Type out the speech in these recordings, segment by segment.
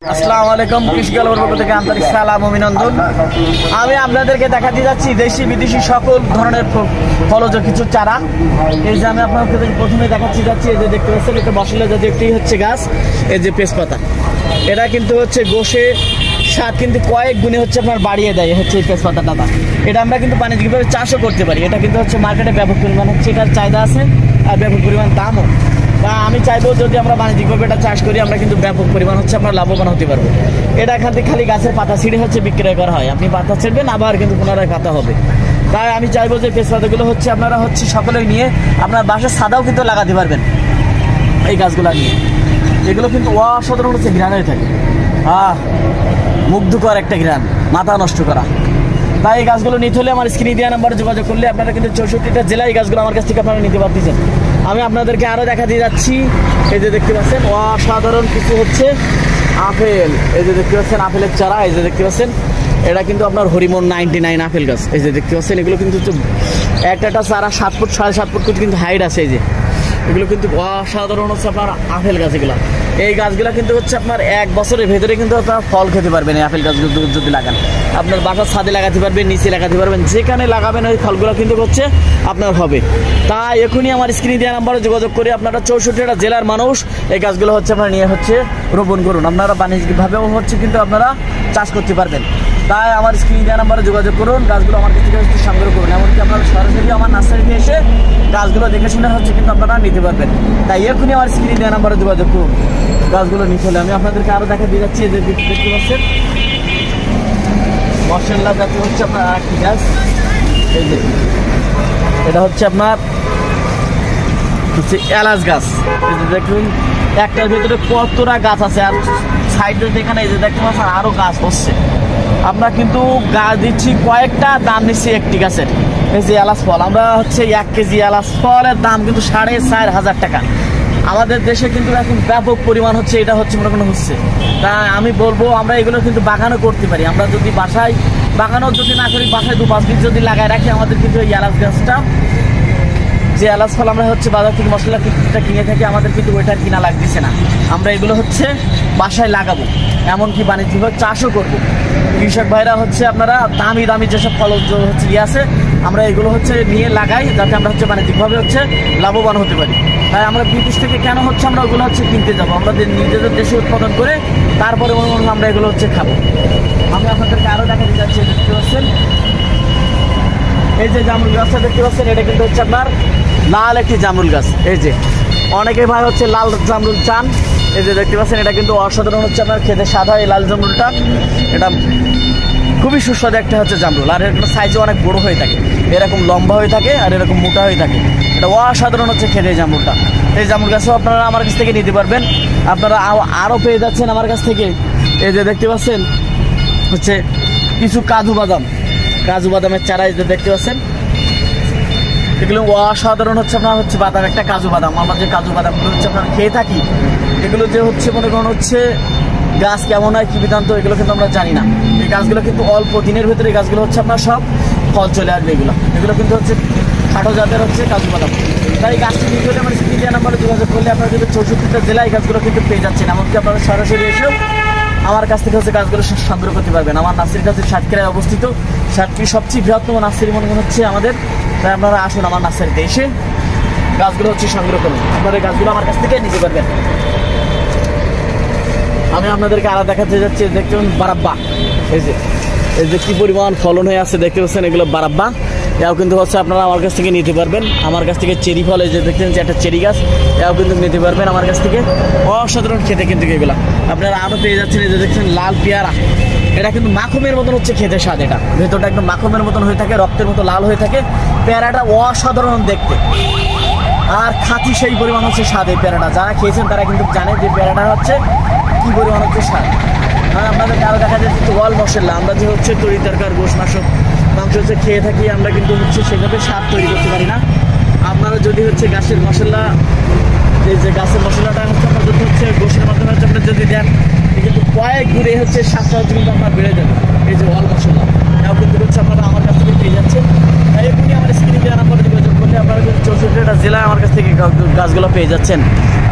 আসসালামু আলাইকুম, কৃষি গল্পের পক্ষ থেকে আন্তরিক সালাম অভিনন্দন। আমি আপনাদেরকে দেখাতে যাচ্ছি দেশি বিদেশি সকল ধরনের ফলজ কিছু চারা। এই যে আমি আপনাদের প্রথমে দেখাচ্ছি যাচ্ছি, এই যে দেখতে পাচ্ছেন এটা মশলা জাতীয় একটি হচ্ছে গাছ, এই যে তেজপাতা। এটা কিন্তু হচ্ছে গোশে স্বাদ কিন্তু কয়েক গুণে হচ্ছে আপনার বাড়িয়ে দেয় হচ্ছে এই তেজপাতাটা। এটা আমরা কিন্তু বাণিজ্যিকভাবে চাষও করতে পারি। এটা কিন্তু হচ্ছে মার্কেটে ব্যাপক পরিমাণ হচ্ছে এটার চাহিদা আছে আর ব্যাপক পরিমাণ দামও। বা আমি চাইবো যদি আমরা বাণিজ্যিকভাবে এটা চাষ করি আমরা কিন্তু ব্যাপক পরিমাণ হচ্ছে আমরা লাভবান হতে পারবো। এটা এখান থেকে খালি গাছের পাতা ছিঁড়ে হচ্ছে বিক্রয় করা হয়। আপনি পাতা ছিঁড়বেন আবার কিন্তু পুনরায় পাতা হবে। তাই আমি চাইবো যে তেজপাতাগুলো হচ্ছে আপনারা হচ্ছে সকলেই নিয়ে আপনার বাসার ছাদাও কিন্তু লাগাতে পারবেন এই গাছগুলো নিয়ে। এগুলো কিন্তু অসাধারণ হচ্ছে ঘ্রাণ হয়ে থাকে, মুগ্ধকর একটা ঘ্রাণ, মাথা নষ্ট করা। তাই এই গাছগুলো নিতে হলে আমার স্ক্রিনে দেওয়া নাম্বারে যোগাযোগ করলে আপনারা কিন্তু 64টা জেলায় এই গাছগুলো আমার কাছ থেকে আপনারা নিতে পারতেছেন। আমি আপনাদেরকে আরও দেখা দিয়ে যাচ্ছি, এই যে দেখতে পাচ্ছেন অসাধারণ কিছু হচ্ছে আপেল। এই যে দেখতে পাচ্ছেন আপেলের চারা, এই যে দেখতে পাচ্ছেন এটা কিন্তু আপনার হরিমন 99 আপেল গাছ। এই যে দেখতে পাচ্ছেন এগুলো কিন্তু একটা চারা 7 ফুট 7.5 ফুট কিন্তু হাইট আছে। এই যে এগুলো কিন্তু অসাধারণ হচ্ছে আপনার আপেল গাছ। এগুলো এই গাছগুলো কিন্তু হচ্ছে আপনার 1 বছরের ভেতরে কিন্তু আপনার ফল খেতে পারবেন। এই আপেল গাছগুলো যদি লাগান আপনার বাসার ছাদে লাগাতে পারবেন, নিচে লাগাতে পারবেন, যেখানে লাগাবেন ওই ফলগুলো কিন্তু হচ্ছে আপনার হবে। তাই এখনই আমার স্ক্রিনে দেওয়া নাম্বারে যোগাযোগ করে আপনারা 64টা জেলার মানুষ এই গাছগুলো হচ্ছে আপনারা নিয়ে হচ্ছে রোপণ করুন। আপনারা বাণিজ্যিকভাবেও হচ্ছে কিন্তু আপনারা চাষ করতে পারবেন। তাই আমার স্ক্রিনে দেওয়া নাম্বারে যোগাযোগ করুন, গাছগুলো আমার কাছ থেকে হচ্ছে সংগ্রহ করুন। এমনকি আপনারা সরাসরি আমার নার্সারিতে এসে গাছগুলো দেখে শুনে হচ্ছে কিন্তু আপনারা নিতে পারবেন। তাই এখনই আমার স্ক্রিনে দেওয়া নাম্বারে যোগাযোগ করুন গাছগুলো নিতে হলে। আমি আপনাদেরকে আরও দেখা দিয়ে যাচ্ছি, যে দেখতে পাচ্ছেন মশলা জাতীয় হচ্ছে আপনার আরেকটি গাছ। এই যে এটা হচ্ছে আপনার হচ্ছে এলাচ গাছ। এই যে দেখুন একটার ভিতরে কতটা গাছ আছে, আর সাইডে যেখানে এই যে দেখতে পাচ্ছেন আরও গাছ হচ্ছে। আমরা কিন্তু গাছ দিচ্ছি কয়েকটা, দাম নিচ্ছি একটি গাছের। এই যে এলাচ ফল, আমরা হচ্ছে 1 কেজি এলাচ ফলের দাম কিন্তু 4,500 টাকা। আমাদের দেশে কিন্তু এখন ব্যাপক পরিমাণ হচ্ছে এটা হচ্ছে মনে কোনো হচ্ছে। তাই আমি বলবো আমরা এগুলো কিন্তু বাগানও করতে পারি। আমরা যদি বাসায় বাগানও যদি না করি, বাসায় 2-5 বীজ যদি লাগাই রাখি, আমাদের কিন্তু এই এলাচ গাছটা যে এলাচ ফল আমরা হচ্ছে বাজার থেকে মশলা কিনে থাকি, আমাদের কিন্তু ওইটা কিনা লাগতেছে না। আমরা এগুলো হচ্ছে বাসায় লাগাবো, এমনকি বাণিজ্যিকভাবে চাষও করবো। কৃষক ভাইরা হচ্ছে আপনারা দামি দামি যেসব ফল হচ্ছে আছে আমরা এগুলো হচ্ছে নিয়ে লাগাই, যাতে আমরা হচ্ছে বাণিজ্যিকভাবে হচ্ছে লাভবান হতে পারি। তাই আমরা বিদেশ থেকে কেন হচ্ছে আমরা ওগুলো হচ্ছে কিনতে যাবো, আমরা নিজেদের দেশে উৎপাদন করে তারপরে আমরা এগুলো হচ্ছে খাবো। আমি আপনাদেরকে আরও দেখা দিয়ে যাচ্ছি, দেখতে পাচ্ছেন এই যে জামরুল গাছটা দেখতে পাচ্ছেন, এটা কিন্তু হচ্ছে আপনার লাল একটি জামরুল গাছ। এই যে অনেকে ভাই হচ্ছে লাল জামরুল চান। এই যে দেখতে পাচ্ছেন এটা কিন্তু অসাধারণ হচ্ছে আপনার খেতে স্বাদ হয়। এই লাল জামরুলটা এটা খুবই সুস্বাদু একটা হচ্ছে জামরুল, আর এর সাইজও অনেক বড় হয়ে থাকে, এরকম লম্বা হয়ে থাকে আর এরকম মোটা হয়ে থাকে। এটা অসাধারণ হচ্ছে খেতে এই জামরুলটা। এই জামরুল গাছও আপনারা আমার কাছ থেকে নিতে পারবেন। আপনারা আরও পেয়ে যাচ্ছেন আমার কাছ থেকে। এই যে দেখতে পাচ্ছেন হচ্ছে কিছু কাজু বাদামের চারা, এই যে দেখতে পাচ্ছেন এগুলো অসাধারণ হচ্ছে আপনার হচ্ছে বাদাম, একটা কাজু বাদাম। আমরা যে কাজু বাদামগুলো হচ্ছে আপনারা খেয়ে থাকি, এগুলো যে হচ্ছে মনে করেন হচ্ছে গাছ কেমন হয় কি বিধান্ত এগুলো কিন্তু আমরা জানি না। এই গাছগুলো কিন্তু অল্প দিনের ভিতরে এই গাছগুলো হচ্ছে আপনার সব ফল চলে আসবে। এগুলো কিন্তু হচ্ছে খাটো জাতের হচ্ছে কাজু বাদাম। তাই এই গাছটি নিয়ে গেলে আমার স্ক্রিনে দেওয়া নাম্বারে যোগাযোগ করলে আপনারা কিন্তু 64টা জেলায় এই গাছগুলো কিন্তু পেয়ে যাচ্ছেন। এমনকি আপনারা সরাসরি এসেও আমার কাছ থেকে হচ্ছে গাছগুলো সংগ্রহ করতে পারবেন। আমার নার্সারির কাছে সাতক্ষীরায় অবস্থিত, সাতক্ষীর সবচেয়ে বৃহত্তম নার্সারি মনে হচ্ছে আমাদের। তাই আপনারা আসুন আমার নার্সারিতে এসে গাছগুলো হচ্ছে সংগ্রহ করুন। আপনারা এই গাছগুলো আমার কাছ থেকে নিতে পারবেন। আমি আপনাদেরকে আরো দেখাতে যাচ্ছি, দেখতে পাচ্ছেন বারাব্বা। এই যে কি পরিমাণ ফলন হয়ে আছে দেখতে পাচ্ছেন, এগুলো বারাব্বা। এও কিন্তু হচ্ছে আপনারা আমার কাছ থেকে নিতে পারবেন। আমার কাছ থেকে চেরি ফল, এই যে দেখছেন যে একটা চেরি গাছ, এও কিন্তু নিতে পারবেন আমার কাছ থেকে। অসাধারণ খেতে কিন্তু এগুলো আপনারা আরও পেয়ে যাচ্ছেন। এই যে দেখছেন লাল পেয়ারা, এটা কিন্তু মাখনের মতন হচ্ছে খেতে স্বাদ। এটা ভেতরটা একদম মাখনের মতন হয়ে থাকে, রক্তের মতো লাল হয়ে থাকে। পেয়ারাটা অসাধারণ দেখতে আর খাঁটি সেই পরিমাণ হচ্ছে স্বাদ। এই পেয়ারাটা যারা খেয়েছেন তারা কিন্তু জানে যে পেয়ারাটা হচ্ছে কি পরিমাণ হচ্ছে স্বাদ। আপনাদেরকে আরও দেখা যাচ্ছে ওয়াল মশলা, আমরা যে হচ্ছে তরি তরকার গোশ মাংস হচ্ছে খেয়ে থাকি, আমরা কিন্তু হচ্ছে সেভাবে স্বাদ তৈরি করতে পারি না। আপনারা যদি হচ্ছে গাছের মশলা, এই যে গাছের মশলাটা হচ্ছে আপনার যদি হচ্ছে গোশের মাধ্যমে হচ্ছে আপনার যদি দেন, কিন্তু কয়েক গুণে হচ্ছে স্বাদটা হচ্ছে কিন্তু আপনার বেড়ে যাবে। এই যে ওয়াল মশলা এও কিন্তু হচ্ছে আপনারা আমার কাছ থেকে পেয়ে যাচ্ছেন। তাই এখনই আমার স্ক্রিনে দেওয়া নাম্বারে যোগাযোগ করলে আপনারা কিন্তু 64টা জেলায় আমার কাছ থেকে গাছগুলো পেয়ে যাচ্ছেন।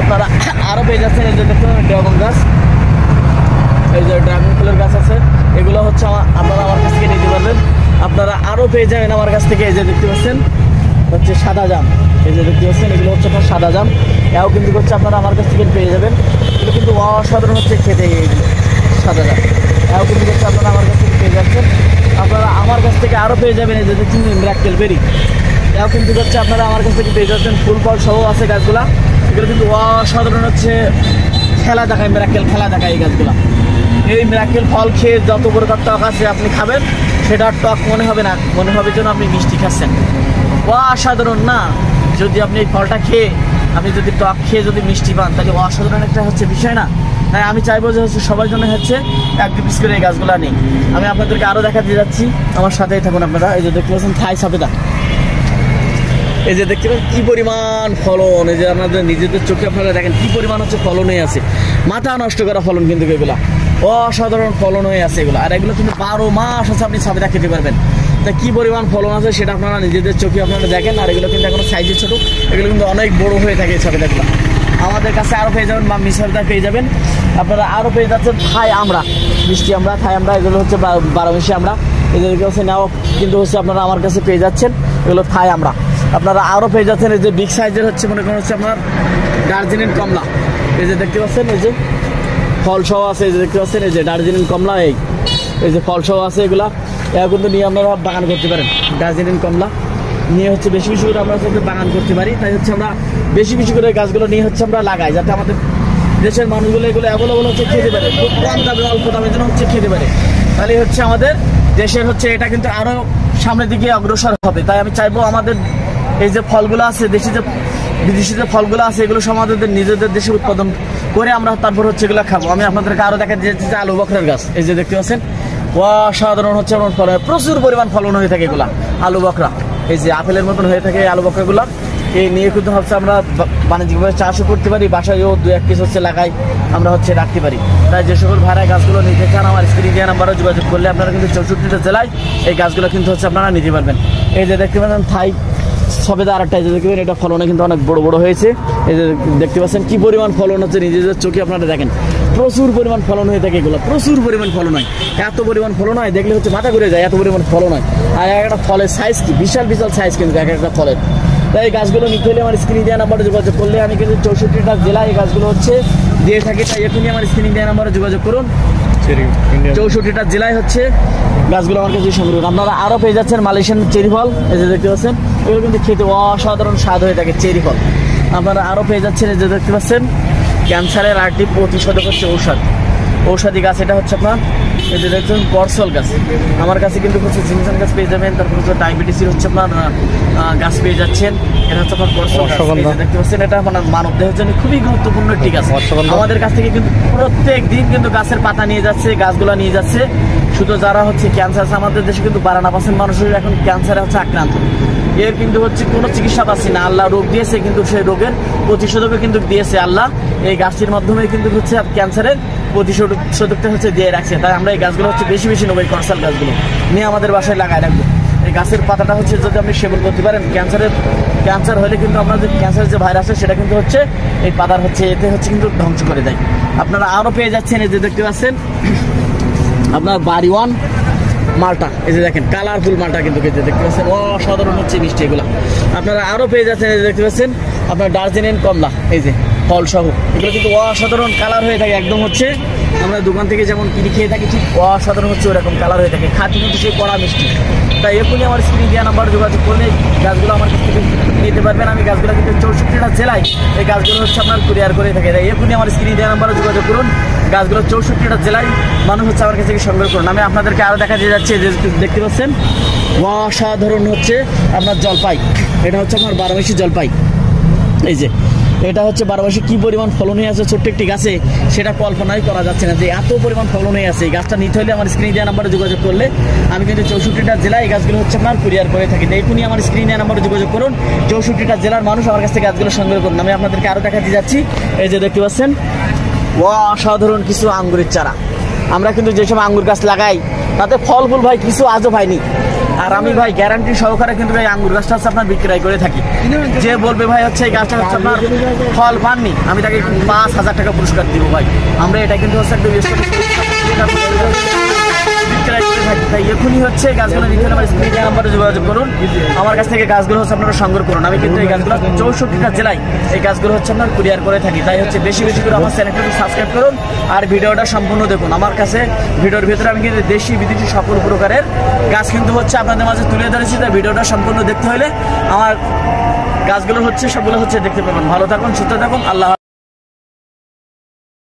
আপনারা আরও পেয়ে যাচ্ছেন এই যে দেখুন ড্রাগন গাছ। এই যে ড্রাগন ফলের গাছ আছে, এগুলো হচ্ছে আপনারা আমার কাছ থেকে নিতে পারবেন। আপনারা আরও পেয়ে যাবেন আমার কাছ থেকে। এই যে দেখতে পাচ্ছেন হচ্ছে সাদা জাম, এই যে দেখতে পাচ্ছেন এগুলো হচ্ছে আপনার সাদা জাম, এও কিন্তু হচ্ছে আপনারা আমার কাছ থেকে পেয়ে যাবেন। এগুলো কিন্তু অসাধারণ হচ্ছে খেতে, এইগুলো সাদা জাম, এও কিন্তু হচ্ছে আপনারা আমার কাছ থেকে পেয়ে যাচ্ছেন। আপনারা আমার কাছ থেকে আরও পেয়ে যাবেন এই যে দেখছেন মিরাক্কেল বেরি, এও কিন্তু হচ্ছে আপনারা আমার কাছ থেকে পেয়ে যাচ্ছেন। ফুল ফল সহ আছে গাছগুলা, এগুলো কিন্তু অসাধারণ হচ্ছে খেলা দেখায়, মিরাক্কেল খেলা দেখায় এই গাছগুলা। এই মিরাক্কেল ফল খেয়ে যত প্রকার টক আছে আপনি খাবেন, সেটা টক মনে হবে না, মনে হবে যেন আপনি মিষ্টি খাচ্ছেন। অসাধারণ না? যদি আপনি এই ফলটা খেয়ে আপনি যদি টক খেয়ে যদি মিষ্টি পান, তাহলে অসাধারণ একটা হচ্ছে বিষয় না? তাই আমি চাইবো যে হচ্ছে সবার জন্য হচ্ছে এক দু পিস করে এই গাছগুলো নেই। আমি আপনাদেরকে আরও দেখাতে যাচ্ছি, আমার সাথেই থাকুন আপনারা। এই যে দেখতে পাচ্ছেন থাই সাপেদা, এই যে দেখতে পাচ্ছেন কী পরিমাণ ফলন, এই যে আপনাদের নিজেদের চোখে আপনারা দেখেন কী পরিমাণ হচ্ছে ফলন হয়ে আছে, মাথা নষ্ট করা ফলন কিন্তু এগুলা, অসাধারণ ফলন হয়ে আছে এগুলো। আর এগুলো কিন্তু 12 মাস আছে আপনি সাপেদা খেতে পারবেন। তা কী পরিমাণ ফলন আছে সেটা আপনারা নিজেদের চোখে আপনারা দেখেন। আর এগুলো কিন্তু এখনো সাইজে ছোটো, এগুলো কিন্তু অনেক বড় হয়ে থাকে এই সাপেদাগুলো। আমাদের কাছে আরও পেয়ে যাবেন বা মিশরদা পেয়ে যাবেন, আপনারা আরও পেয়ে যাচ্ছেন থাই আমরা, মিষ্টি আমরা, থাই আমরা, এগুলো হচ্ছে 12 মিশি আমরা, এদেরকে হচ্ছে নাও কিন্তু হচ্ছে আপনারা আমার কাছে পেয়ে যাচ্ছেন, এগুলো থাই আমরা। আপনারা আরও পেয়ে যাচ্ছেন এই যে বিগ সাইজের হচ্ছে মনে করেন হচ্ছে আপনার দার্জিলিং কমলা, এই যে দেখতে পাচ্ছেন এই যে ফল সহ আছে, এই যে দেখতে পাচ্ছেন এই যে দার্জিলিং কমলা, এই যে ফল সহ আছে, এগুলা কিন্তু নিয়ে আপনারা বাগান করতে পারেন। দার্জিলিং কমলা নিয়ে হচ্ছে বেশি বেশি করে আমরা হচ্ছে বাগান করতে পারি, তাই হচ্ছে আমরা বেশি বেশি করে গাছগুলো নিয়ে হচ্ছে আমরা লাগাই, যাতে আমাদের দেশের মানুষগুলো এগুলো অ্যাভেলেবল হচ্ছে খেতে পারে, খুব কম দামে অল্প দামের জন্য হচ্ছে খেতে পারে। তাহলে হচ্ছে আমাদের দেশের হচ্ছে এটা কিন্তু আরও সামনের দিকে অগ্রসর হবে। তাই আমি চাইবো আমাদের এই যে ফলগুলো আছে, দেশি যে বিদেশি যে ফলগুলো আছে, এগুলো সব আমাদের নিজেদের দেশে উৎপাদন করে আমরা তারপর হচ্ছে এগুলো খাবো। আমি আপনাদেরকে আরও দেখা দিয়েছি যে আলু বখরার গাছ, এই যে দেখতে পাচ্ছেন অসাধারণ হচ্ছে আমার ফলন, প্রচুর পরিমাণ ফলন হয়ে থাকে এগুলা আলু বখরা, এই যে আপেলের মতন হয়ে থাকে আলু বখরাগুলো। এই নিয়ে কিন্তু হচ্ছে আমরা বাণিজ্যিকভাবে চাষও করতে পারি, বাসায়ও 2-1 পিস হচ্ছে লাগাই আমরা হচ্ছে রাখতে পারি। তাই যে সকল ভাড়ায় গাছগুলো নিতে চান আমার স্ক্রিনে দেওয়া নাম্বারে যোগাযোগ করলে আপনারা কিন্তু 64টা জেলায় এই গাছগুলো কিন্তু হচ্ছে আপনারা নিতে পারবেন। এই যে দেখতে পাচ্ছেন থাই সবেদা আরেকটা, যে দেখবেন এটা ফলনে কিন্তু অনেক বড় বড় হয়েছে, এই যে দেখতে পাচ্ছেন কি পরিমাণ ফলন হচ্ছে, নিজেদের চোখে আপনারা দেখেন প্রচুর পরিমাণ ফলন হয়ে থাকে এগুলো, প্রচুর পরিমাণ ফলন হয়, এত পরিমাণ ফলন হয় দেখলে হচ্ছে মাথা ঘুরে যায়, এত পরিমাণ ফলন হয়। আর একটা ফলের সাইজ কি বিশাল বিশাল সাইজ কিন্তু এক একটা ফলের। তাই এই গাছগুলো নিতে হলে আমার স্ক্রিনে দেওয়া নাম্বারে যোগাযোগ করলে আমি কিন্তু 64টা জেলায় এই গাছগুলো হচ্ছে দিয়ে থাকি। তাই এখনই আমার স্ক্রিনে দেওয়া নাম্বারে যোগাযোগ করুন, 64টা জেলায় হচ্ছে গাছগুলো আমার কাছে সংগ্রহ। আপনারা আরও পেয়ে যাচ্ছেন মালয়েশিয়ান চেরি ফল, এই যে দেখতে পাচ্ছেন এগুলো কিন্তু খেতে অসাধারণ স্বাদ হয়ে থাকে চেরি ফল। আপনারা আরও পেয়ে যাচ্ছেন এই যে দেখতে পাচ্ছেন ক্যান্সারের আরেকটি প্রতিষেধক হচ্ছে ঔষধি গাছ, এটা হচ্ছে আপনার এই যে দেখছেন করসল গাছ। আমার কাছে কিন্তু হচ্ছে জিনসান গাছ পেয়ে যাবেন, তারপর হচ্ছে ডায়াবেটিসের হচ্ছে আপনার গাছ পেয়ে যাচ্ছেন, এটা হচ্ছে আপনার করসল গাছ, দেখতে পাচ্ছেন এটা আপনার মানব দেহের জন্য খুবই গুরুত্বপূর্ণ একটি গাছ। আমাদের কাছ থেকে কিন্তু প্রত্যেক দিন কিন্তু গাছের পাতা নিয়ে যাচ্ছে, গাছগুলো নিয়ে যাচ্ছে। শুধু যারা হচ্ছে ক্যান্সার আছে, আমাদের দেশে কিন্তু 52% মানুষের এখন ক্যান্সারে হচ্ছে আক্রান্ত, এর কিন্তু হচ্ছে কোনো চিকিৎসা পাচ্ছি না। আল্লাহ রোগ দিয়েছে, কিন্তু সেই রোগের প্রতিষেধকও কিন্তু দিয়েছে আল্লাহ, এই গাছটির মাধ্যমে কিন্তু হচ্ছে ক্যান্সারের প্রতিষেধকটা হচ্ছে দিয়ে রাখছে। তাই আমরা এই গাছগুলো হচ্ছে বেশি বেশি নেবো, এই করসাল গাছগুলো নিয়ে আমাদের বাসায় লাগাই রাখবো। এই গাছের পাতাটা হচ্ছে যদি আপনি সেবন করতে পারেন, ক্যান্সার হলে কিন্তু আপনার যে ক্যান্সারের যে ভাইরাস আছে সেটা কিন্তু হচ্ছে এই পাতার হচ্ছে এতে হচ্ছে কিন্তু ধ্বংস করে দেয়। আপনারা আরও পেয়ে যাচ্ছেন এই যে দেখতে পাচ্ছেন আপনার বাড়িওয়ান মালটা, এই যে দেখেন কালারফুল মালটা কিন্তু খেতে দেখতে পাচ্ছেন অসাধারণ হচ্ছে মিষ্টি এগুলো। আপনারা আরও পেয়ে যাচ্ছেন এই যে দেখতে পাচ্ছেন আপনার দার্জিলিং কমলা, এই যে ফল সহ, এগুলো কিন্তু অসাধারণ কালার হয়ে থাকে, একদম হচ্ছে আমরা দোকান থেকে যেমন কিনে খেয়ে থাকি ঠিক অসাধারণ হচ্ছে ওরকম কালার হয়ে থাকে, খাঁটি কিন্তু সেই কড়া মিষ্টি। তাই এখনই আমার স্ক্রিনে দেওয়া নাম্বার যোগাযোগ করলে গাছগুলো আমার কাছ থেকে নিতে পারবেন। আমি গাছগুলো কিন্তু 64টা জেলায় এই গাছগুলো হচ্ছে আপনার কুরিয়ার করে থাকে। তাই এখনই আমার স্ক্রিনে দেওয়া নাম্বারে যোগাযোগ করুন, গাছগুলো 64টা জেলায় মানুষ হচ্ছে আমার কাছ থেকে সংগ্রহ করুন। আমি আপনাদেরকে আরও দেখা দিয়ে যাচ্ছে যে দেখতে পাচ্ছেন অসাধারণ হচ্ছে আপনার জলপাই, এটা হচ্ছে আপনার 12 মাসি জলপাই, এই যে এটা হচ্ছে 12 মাসে কি পরিমাণ ফলন হয়ে আছে ছোট্ট একটি গাছে, সেটা কল্পনাই করা যাচ্ছে না যে এত পরিমাণ ফলন হয়ে আছে। এই গাছটা নিতে হলে আমার স্ক্রিনে দেওয়া নাম্বারে যোগাযোগ করলে আমি কিন্তু 64টা জেলায় এই গাছগুলো হচ্ছে আপনার কুরিয়ার করে থাকি। এখনই আমার স্ক্রিনে দেওয়া নাম্বারে যোগাযোগ করুন, 64টা জেলার মানুষ আমার কাছ থেকে গাছগুলো সংগ্রহ করুন। আমি আপনাদেরকে আরও দেখাতে যাচ্ছি, এই যে দেখতে পাচ্ছেন অসাধারণ কিছু আঙ্গুরের চারা। আমরা কিন্তু যেসব আঙ্গুর গাছ লাগাই তাতে ফল ফুল ভাই কিছু আজও পাইনি, আর আমি ভাই গ্যারান্টি সহকারে কিন্তু এই আঙ্গুর গাছটা হচ্ছে আপনার বিক্রয় করে থাকি। যে বলবে ভাই হচ্ছে এই গাছটা হচ্ছে আপনার ফল পাননি, আমি তাকে 5,000 টাকা পুরস্কার দিব ভাই। আমরা এটা কিন্তু হচ্ছে একদম এখনই হচ্ছে গাছগুলো নিতে হলে আমার স্ক্রিনে নাম্বারে যোগাযোগ করুন। আমার কাছ থেকে গাছগুলো হচ্ছে আপনারা সংগ্রহ করুন। আমি কিন্তু এই গাছগুলো 64টা জেলায় এই গাছগুলো হচ্ছে আপনার কুরিয়ার করে থাকি। তাই হচ্ছে বেশি বেশি করে আমার চ্যানেলটা সাবস্ক্রাইব করুন আর ভিডিওটা সম্পূর্ণ দেখুন। আমার কাছে ভিডিওর ভিতরে আমি কিন্তু দেশি বিদেশি সকল প্রকারের গাছ কিন্তু হচ্ছে আপনাদের মাঝে তুলে ধরেছি। তাই ভিডিওটা সম্পূর্ণ দেখতে হলে আমার গাছগুলো হচ্ছে সবগুলো হচ্ছে দেখতে পাবেন। ভালো থাকুন, সুস্থ থাকুন, আল্লাহ।